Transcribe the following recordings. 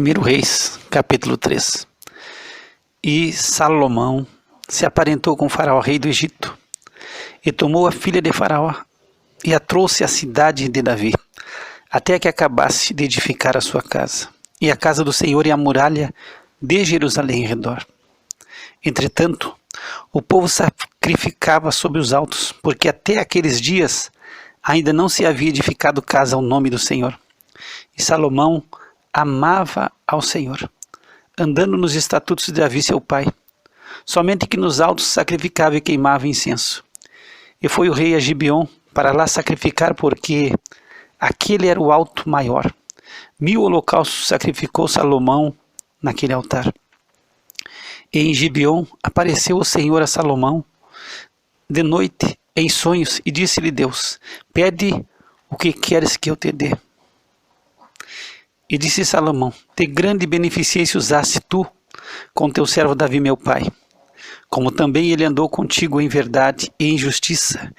1 Reis, capítulo 3. E Salomão se aparentou com Faraó, rei do Egito, e tomou a filha de Faraó e a trouxe à cidade de Davi, até que acabasse de edificar a sua casa, e a casa do Senhor e a muralha de Jerusalém em redor. Entretanto, o povo sacrificava sobre os altos, porque até aqueles dias ainda não se havia edificado casa ao nome do Senhor. E Salomão amava ao Senhor, andando nos estatutos de Davi seu pai, somente que nos altos sacrificava e queimava incenso. E foi o rei a Gibeon para lá sacrificar, porque aquele era o alto maior. 1000 holocaustos sacrificou Salomão naquele altar. E em Gibeon apareceu o Senhor a Salomão de noite em sonhos, e disse-lhe Deus: pede o que queres que eu te dê. E disse Salomão: de grande beneficência usaste tu com teu servo Davi meu pai, como também ele andou contigo em verdade e em justiça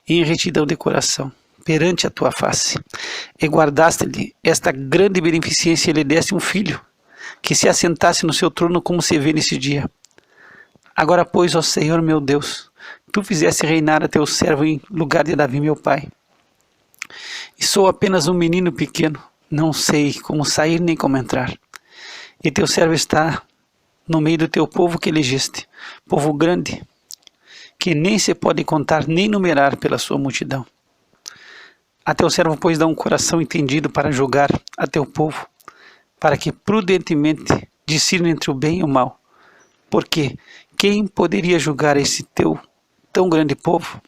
e em retidão de coração perante a tua face, e guardaste-lhe esta grande beneficência, e lhe deste um filho, que se assentasse no seu trono, como se vê nesse dia. Agora, pois, ó Senhor meu Deus, tu fizeste reinar a teu servo em lugar de Davi meu pai. E sou apenas um menino pequeno, não sei como sair nem como entrar. E teu servo está no meio do teu povo que elegeste, povo grande, que nem se pode contar nem numerar pela sua multidão. A teu servo, pois, dá um coração entendido para julgar a teu povo, para que prudentemente discirna entre o bem e o mal. Porque quem poderia julgar esse teu tão grande povo?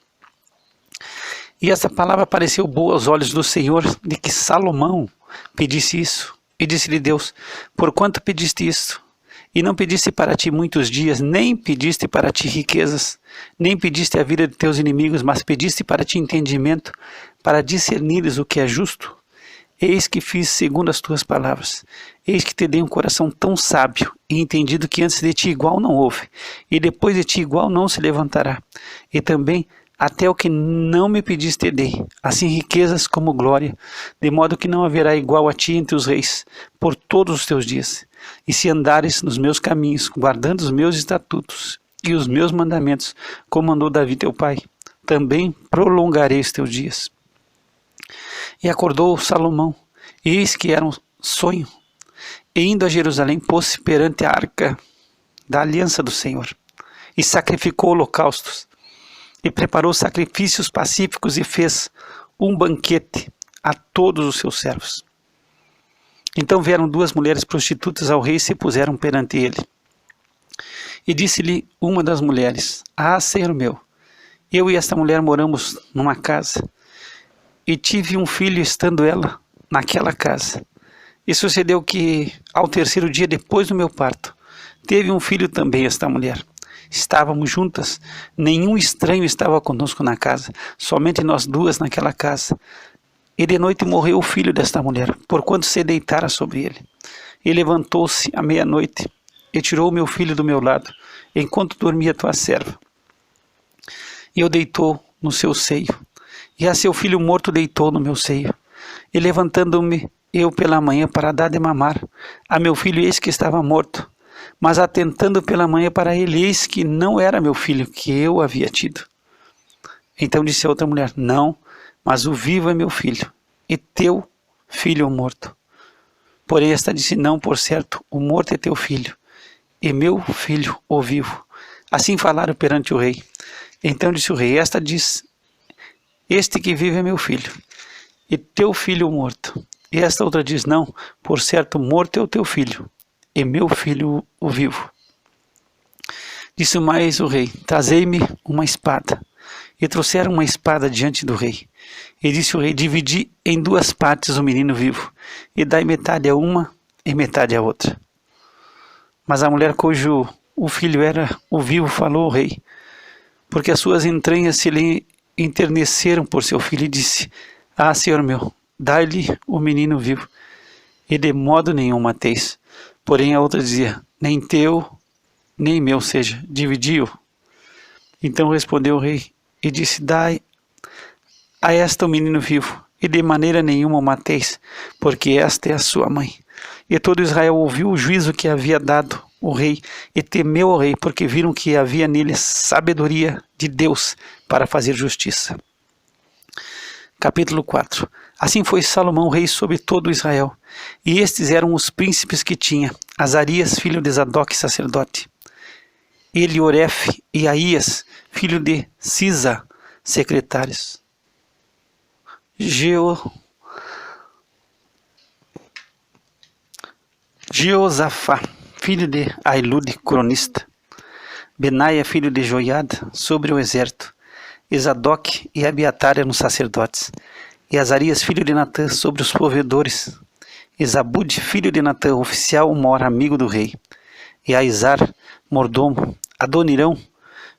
E essa palavra pareceu boa aos olhos do Senhor, de que Salomão pedisse isso. E disse-lhe Deus: porquanto pediste isso, e não pediste para ti muitos dias, nem pediste para ti riquezas, nem pediste a vida de teus inimigos, mas pediste para ti entendimento, para discernires o que é justo. Eis que fiz segundo as tuas palavras. Eis que te dei um coração tão sábio e entendido, que antes de ti igual não houve, e depois de ti igual não se levantará. E também até o que não me pediste te dei, assim riquezas como glória, de modo que não haverá igual a ti entre os reis, por todos os teus dias. E se andares nos meus caminhos, guardando os meus estatutos e os meus mandamentos, como mandou Davi teu pai, também prolongarei os teus dias. E acordou Salomão, e eis que era um sonho, e indo a Jerusalém, pôs-se perante a arca da aliança do Senhor, e sacrificou holocaustos, e preparou sacrifícios pacíficos, e fez um banquete a todos os seus servos. Então vieram 2 mulheres prostitutas ao rei e se puseram perante ele. E disse-lhe uma das mulheres: ah, Senhor meu, eu e esta mulher moramos numa casa, e tive um filho estando ela naquela casa. E sucedeu que, ao 3º dia depois do meu parto, teve um filho também esta mulher. Estávamos juntas, nenhum estranho estava conosco na casa, somente nós 2 naquela casa. E de noite morreu o filho desta mulher, porquanto se deitara sobre ele. E levantou-se à meia-noite, e tirou o meu filho do meu lado, enquanto dormia tua serva. E o deitou no seu seio, e a seu filho morto deitou no meu seio. E levantando-me eu pela manhã para dar de mamar a meu filho, eis que estava morto. Mas atentando pela manhã para ele, eis que não era meu filho, que eu havia tido. Então disse a outra mulher: não, mas o vivo é meu filho, e teu filho é o morto. Porém esta disse: não, por certo, o morto é teu filho, e meu filho o vivo. Assim falaram perante o rei. Então disse o rei: esta diz: este que vive é meu filho, e teu filho morto. E esta outra diz: não, por certo, morto é o teu filho, e meu filho o vivo. Disse mais o rei: trazei-me uma espada. E trouxeram uma espada diante do rei. E disse o rei: dividi em 2 partes o menino vivo, e dai metade a uma e metade a outra. Mas a mulher cujo o filho era o vivo falou ao rei, porque as suas entranhas se lhe enterneceram por seu filho, e disse: ah, Senhor meu, dai-lhe o menino vivo, e de modo nenhum mateis. Porém a outra dizia: nem teu, nem meu seja, dividi-o. Então respondeu o rei e disse: dai a esta o menino vivo, e de maneira nenhuma o mateis, porque esta é a sua mãe. E todo Israel ouviu o juízo que havia dado o rei e temeu o rei, porque viram que havia nele sabedoria de Deus para fazer justiça. Capítulo 4. Assim foi Salomão rei sobre todo Israel, e estes eram os príncipes que tinha: Azarias, filho de Zadok, sacerdote; Elioref e Aías, filho de Sisa, secretários; Jeosafá, filho de Ailude, cronista; Benaia, filho de Joiada, sobre o exército; e Zadok e Abiatar eram sacerdotes; e Azarias, filho de Natã, sobre os provedores; e Zabude, filho de Natã, oficial mor, amigo do rei; e Aizar, mordomo; Adonirão,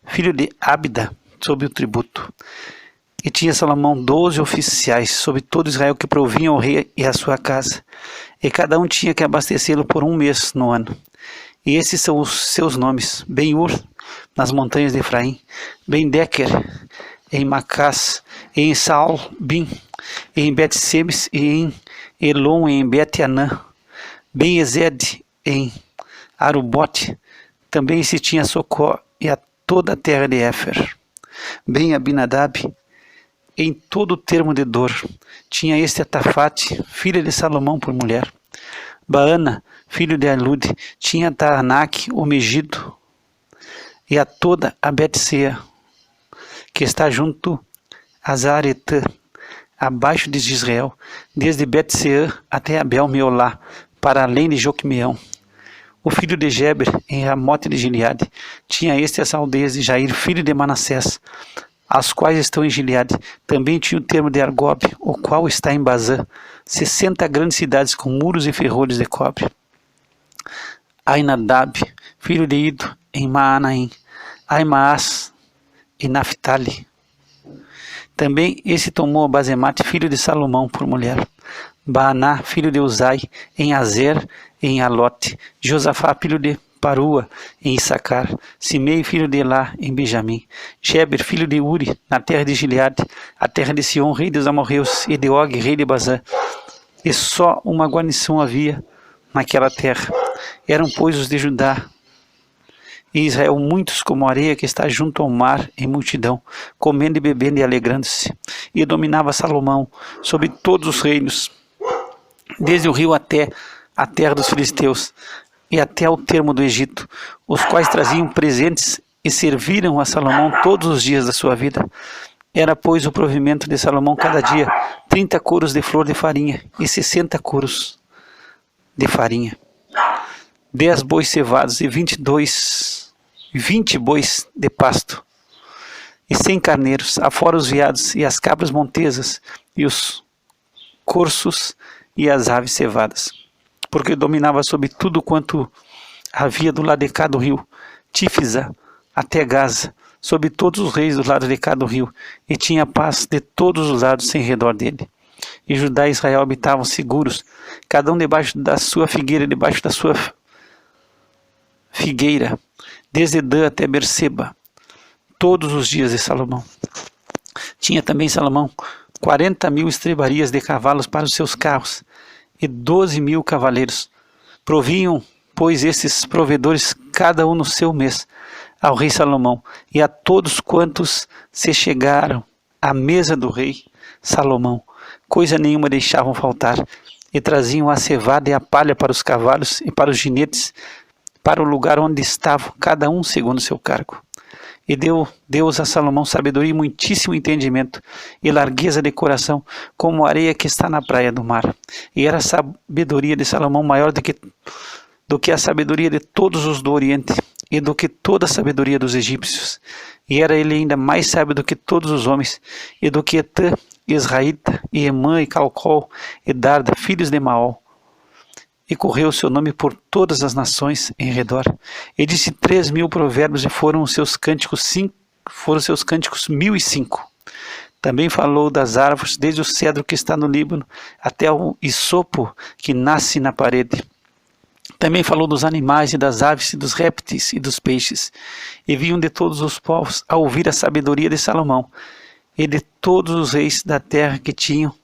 filho de Abda, sob o tributo. E tinha Salomão 12 oficiais sobre todo Israel que provinham ao rei e à sua casa, e cada um tinha que abastecê-lo por 1 mês no ano. E esses são os seus nomes: Ben-Ur, nas montanhas de Efraim; Ben-Deker, em Macás, e em Saal-Bim, e em Bet-Semes, e em Elon, e em Bet-Anã; Ben-Ezed, em Arubote; também se tinha Socó e a toda a terra de Éfer; Ben-Abinadab, em todo o termo de Dor; tinha este Atafate, filha de Salomão, por mulher; Baana, filho de Alude, tinha Taanac, o Megido, e a toda a Bet-Sea, que está junto a Zaretã, abaixo de Israel, desde Bet-Seã até Abel-Meolá, para além de Joquemeão. O filho de Geber, em Ramote de Gileade, tinha este as aldeias de Jair, filho de Manassés, as quais estão em Gileade. Também tinha o termo de Argob, o qual está em Bazã, 60 grandes cidades com muros e ferrolhos de cobre. Ainadab, filho de Ido, em Maanaim; Aimaas, em Naphtali. Também esse tomou Basemate, filho de Salomão, por mulher; Baaná, filho de Uzai, em Azer, em Alote; Josafá, filho de Parua, em Issacar; Simei, filho de Elá, em Benjamim; Geber, filho de Uri, na terra de Gileade, a terra de Sion, rei dos amorreus, e de Og, rei de Bazã. E só uma guarnição havia naquela terra. Eram, pois, os de Judá e Israel muitos como a areia que está junto ao mar, em multidão, comendo e bebendo e alegrando-se. E dominava Salomão sobre todos os reinos, desde o rio até a terra dos filisteus, e até ao termo do Egito, os quais traziam presentes e serviram a Salomão todos os dias da sua vida. Era, pois, o provimento de Salomão cada dia 30 coros de flor de farinha e 60 coros de farinha, 10 bois cevados e 20 bois de pasto, e 100 carneiros, afora os veados e as cabras montesas, e os corços e as aves cevadas, porque dominava sobre tudo quanto havia do lado de cá do rio, Tífisa até Gaza, sobre todos os reis do lado de cá do rio, e tinha paz de todos os lados em redor dele. E Judá e Israel habitavam seguros, cada um debaixo da sua figueira, debaixo da sua figueira, desde Dan até Berseba, todos os dias de Salomão. Tinha também Salomão 40.000 estrebarias de cavalos para os seus carros, e 12.000 cavaleiros. Provinham, pois, esses provedores, cada um no seu mês, ao rei Salomão, e a todos quantos se chegaram à mesa do rei Salomão, coisa nenhuma deixavam faltar, e traziam a cevada e a palha para os cavalos e para os jinetes, para o lugar onde estavam, cada um segundo o seu cargo. E deu Deus a Salomão sabedoria e muitíssimo entendimento, e largueza de coração, como a areia que está na praia do mar. E era a sabedoria de Salomão maior do que a sabedoria de todos os do Oriente, e do que toda a sabedoria dos egípcios. E era ele ainda mais sábio do que todos os homens, e do que Etã, Israíta, e Emã, e Calcol, e Darda, filhos de Maol. E correu o seu nome por todas as nações em redor. E disse 3.000 provérbios, e foram seus cânticos 1.005. Também falou das árvores, desde o cedro que está no Líbano, até o isopo que nasce na parede. Também falou dos animais, e das aves, e dos répteis, e dos peixes. E vinham de todos os povos a ouvir a sabedoria de Salomão, e de todos os reis da terra que tinham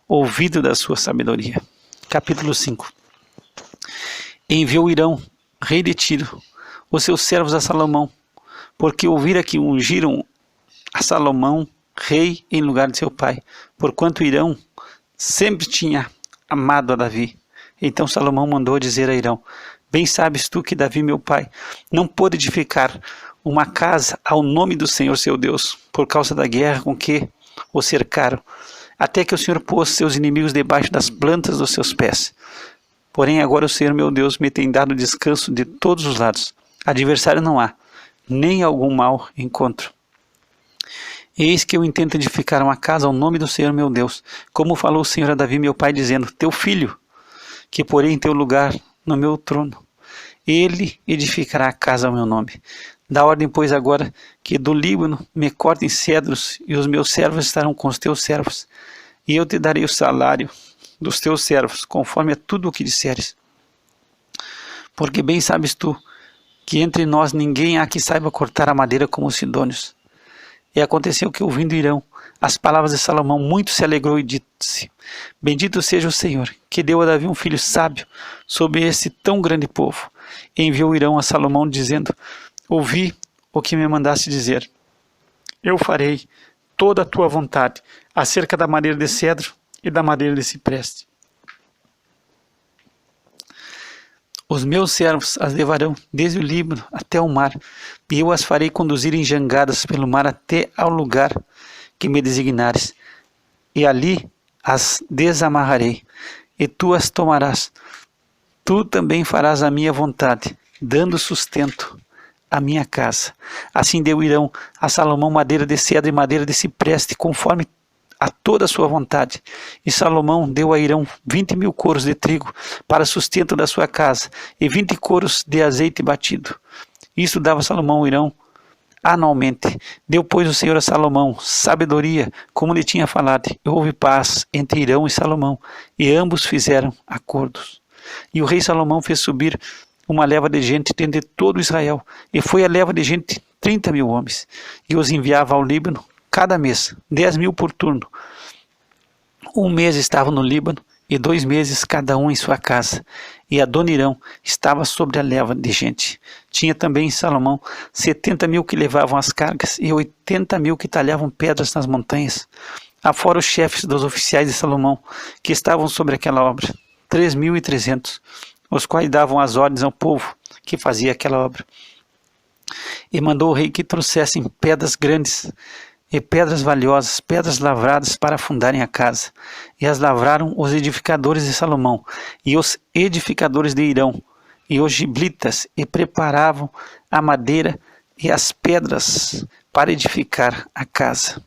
ouvido da sua sabedoria. Capítulo 5. enviou Hirão, rei de Tiro, os seus servos a Salomão, porque ouvira que ungiram a Salomão rei em lugar de seu pai, porquanto Hirão sempre tinha amado a Davi. Então Salomão mandou dizer a Hirão: bem sabes tu que Davi meu pai não pôde edificar uma casa ao nome do Senhor seu Deus, por causa da guerra com que o cercaram, até que o Senhor pôs seus inimigos debaixo das plantas dos seus pés. Porém agora o Senhor meu Deus me tem dado descanso de todos os lados. Adversário não há, nem algum mal encontro. Eis que eu intento edificar uma casa ao nome do Senhor meu Deus, como falou o Senhor a Davi meu pai, dizendo: teu filho, que porei em teu lugar no meu trono, ele edificará a casa ao meu nome. Dá ordem, pois, agora que do Líbano me cortem cedros, e os meus servos estarão com os teus servos, e eu te darei o salário dos teus servos, conforme a tudo o que disseres. Porque bem sabes tu que entre nós ninguém há que saiba cortar a madeira como os sidônios. E aconteceu que, ouvindo Hirão as palavras de Salomão, muito se alegrou e disse: bendito seja o Senhor, que deu a Davi um filho sábio sobre esse tão grande povo. E enviou Hirão a Salomão, dizendo: ouvi o que me mandaste dizer. Eu farei toda a tua vontade acerca da madeira de cedro e da madeira de cipreste. Os meus servos as levarão desde o Líbano até o mar, e eu as farei conduzir em jangadas pelo mar até ao lugar que me designares, e ali as desamarrarei, e tu as tomarás. Tu também farás a minha vontade, dando sustento à minha casa. Assim deu Hirão a Salomão madeira de cedro e madeira de cipreste, conforme a toda a sua vontade. E Salomão deu a Hirão 20.000 coros de trigo para sustento da sua casa, e 20 coros de azeite batido. Isso dava Salomão a Hirão anualmente. Deu, pois, o Senhor a Salomão sabedoria, como lhe tinha falado, e houve paz entre Hirão e Salomão, e ambos fizeram acordos. E o rei Salomão fez subir uma leva de gente dentre todo Israel, e foi a leva de gente 30.000 homens, e os enviava ao Líbano cada mês, 10.000 por turno. Um mês estavam no Líbano, e 2 meses cada um em sua casa. E Adonirão estava sobre a leva de gente. Tinha também Salomão 70.000 que levavam as cargas, e 80.000 que talhavam pedras nas montanhas. Afora os chefes dos oficiais de Salomão, que estavam sobre aquela obra, 3.300, os quais davam as ordens ao povo que fazia aquela obra. E mandou o rei que trouxessem pedras grandes e pedras valiosas, pedras lavradas para fundarem a casa. E as lavraram os edificadores de Salomão, e os edificadores de Hirão, e os giblitas, e preparavam a madeira e as pedras para edificar a casa.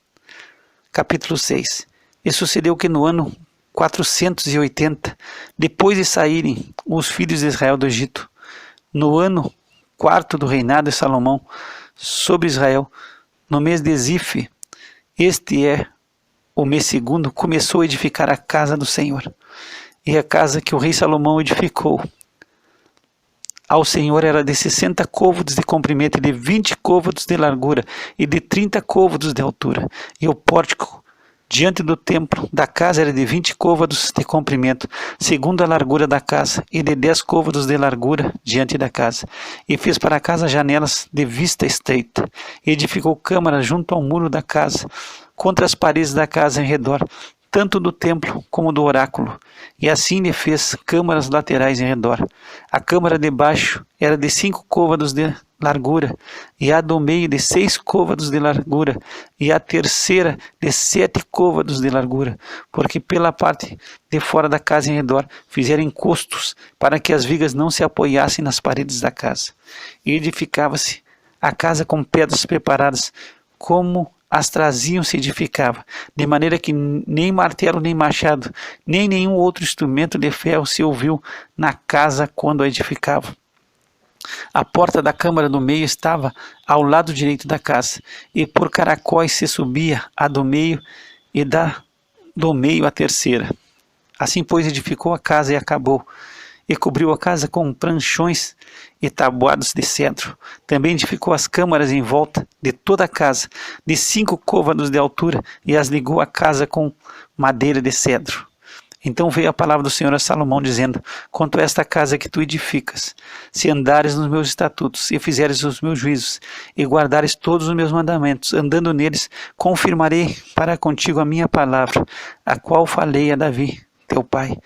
Capítulo 6. E sucedeu que no ano 480, depois de saírem os filhos de Israel do Egito, no ano 4º do reinado de Salomão sobre Israel, no mês de Zife, este é o mês 2º, começou a edificar a casa do Senhor. E a casa que o rei Salomão edificou ao Senhor era de 60 côvados de comprimento, e de 20 côvados de largura, e de 30 côvados de altura. E o pórtico diante do templo da casa era de 20 côvados de comprimento, segundo a largura da casa, e de 10 côvados de largura diante da casa. E fez para a casa janelas de vista estreita. E edificou câmaras junto ao muro da casa, contra as paredes da casa em redor, tanto do templo como do oráculo. E assim lhe fez câmaras laterais em redor. A câmara de baixo era de 5 côvados de largura, e a do meio de 6 côvados de largura, e a terceira de 7 côvados de largura, porque pela parte de fora da casa em redor fizeram encostos, para que as vigas não se apoiassem nas paredes da casa. E edificava-se a casa com pedras preparadas, como as traziam se edificava, de maneira que nem martelo, nem machado, nem nenhum outro instrumento de ferro se ouviu na casa quando a edificavam. A porta da câmara do meio estava ao lado direito da casa, e por caracóis se subia a do meio, e do meio a terceira. Assim, pois, edificou a casa e acabou, e cobriu a casa com pranchões e tabuados de cedro. Também edificou as câmaras em volta de toda a casa, de 5 côvados de altura, e as ligou à casa com madeira de cedro. Então veio a palavra do Senhor a Salomão, dizendo: quanto a esta casa que tu edificas, se andares nos meus estatutos, e fizeres os meus juízos, e guardares todos os meus mandamentos, andando neles, confirmarei para contigo a minha palavra, a qual falei a Davi, teu pai,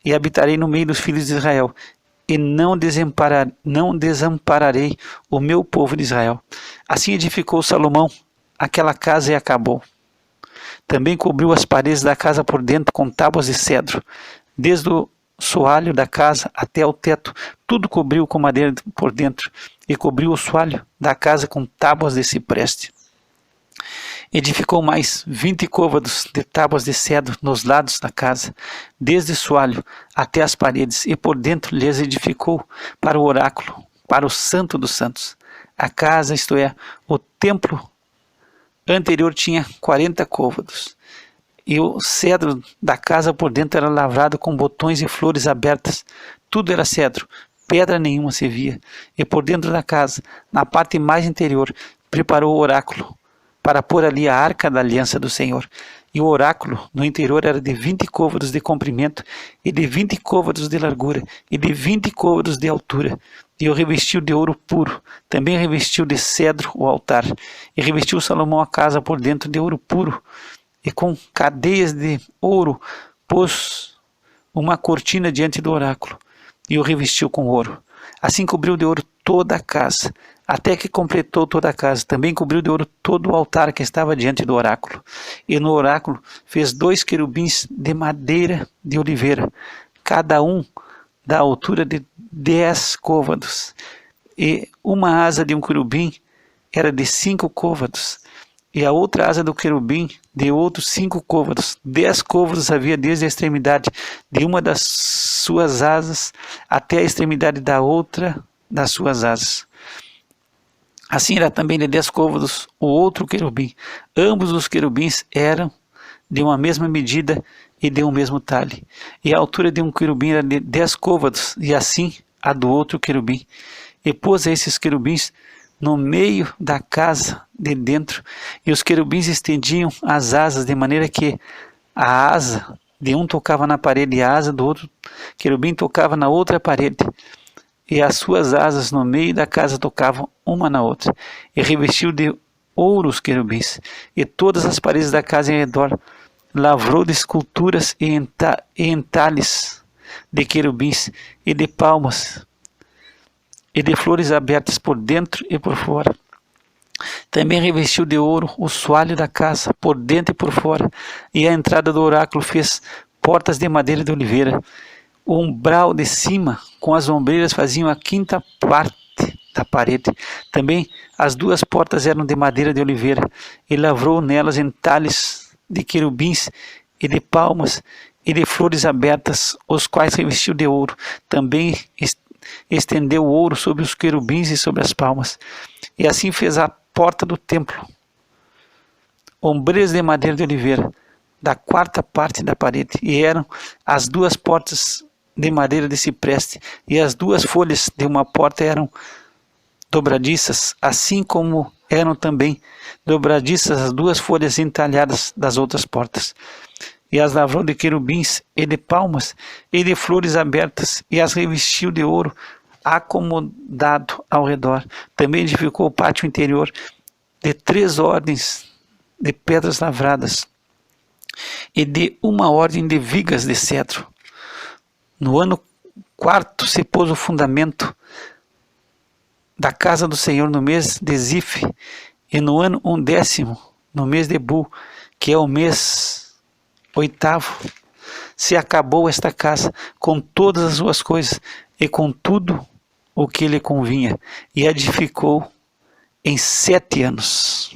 e habitarei no meio dos filhos de Israel, e não desampararei o meu povo de Israel. Assim edificou Salomão aquela casa e acabou. Também cobriu as paredes da casa por dentro com tábuas de cedro, desde o soalho da casa até o teto, tudo cobriu com madeira por dentro, e cobriu o soalho da casa com tábuas de cipreste. Edificou mais 20 côvados de tábuas de cedro nos lados da casa, desde o soalho até as paredes, e por dentro lhes edificou para o oráculo, para o santo dos santos. A casa, isto é, o templo anterior, tinha 40 côvados, e o cedro da casa por dentro era lavrado com botões e flores abertas. Tudo era cedro, pedra nenhuma se via. E por dentro da casa, na parte mais interior, preparou o oráculo, para pôr ali a arca da aliança do Senhor. E o oráculo no interior era de 20 côvados de comprimento, e de 20 côvados de largura, e de 20 côvados de altura. E o revestiu de ouro puro. Também revestiu de cedro o altar. E revestiu Salomão a casa por dentro de ouro puro. E com cadeias de ouro pôs uma cortina diante do oráculo. E o revestiu com ouro. Assim cobriu de ouro toda a casa, até que completou toda a casa. Também cobriu de ouro todo o altar que estava diante do oráculo. E no oráculo fez 2 querubins de madeira de oliveira, cada um da altura de 10 côvados. E uma asa de um querubim era de 5 côvados, e a outra asa do querubim de outros 5 côvados. 10 côvados havia desde a extremidade de uma das suas asas até a extremidade da outra das suas asas. Assim era também de 10 côvados o outro querubim. Ambos os querubins eram de uma mesma medida e de um mesmo talhe. E a altura de um querubim era de 10 côvados, e assim a do outro querubim. E pôs esses querubins no meio da casa de dentro, e os querubins estendiam as asas, de maneira que a asa de um tocava na parede, e a asa do outro querubim tocava na outra parede. E as suas asas no meio da casa tocavam uma na outra. E revestiu de ouro os querubins, e todas as paredes da casa em redor lavrou de esculturas e entalhes de querubins e de palmas e de flores abertas por dentro e por fora. Também revestiu de ouro o soalho da casa por dentro e por fora, e a entrada do oráculo fez portas de madeira de oliveira. O umbral de cima com as ombreiras faziam a 5ª parte da parede. Também as 2 portas eram de madeira de oliveira, e lavrou nelas entalhes de querubins e de palmas e de flores abertas, os quais revestiu de ouro. Também estendeu o ouro sobre os querubins e sobre as palmas. E assim fez a porta do templo, ombreiras de madeira de oliveira, da 4ª parte da parede, e eram as 2 portas de madeira de cipreste, e as 2 folhas de uma porta eram dobradiças, assim como eram também dobradiças as 2 folhas entalhadas das outras portas. E as lavrou de querubins e de palmas e de flores abertas, e as revestiu de ouro acomodado ao redor. Também edificou o pátio interior de 3 ordens de pedras lavradas e de 1 ordem de vigas de cedro. No ano 4º se pôs o fundamento da casa do Senhor no mês de Zif, e no ano 10º, no mês de Bu, que é o mês 8º, se acabou esta casa com todas as suas coisas e com tudo o que lhe convinha, e edificou em 7 anos.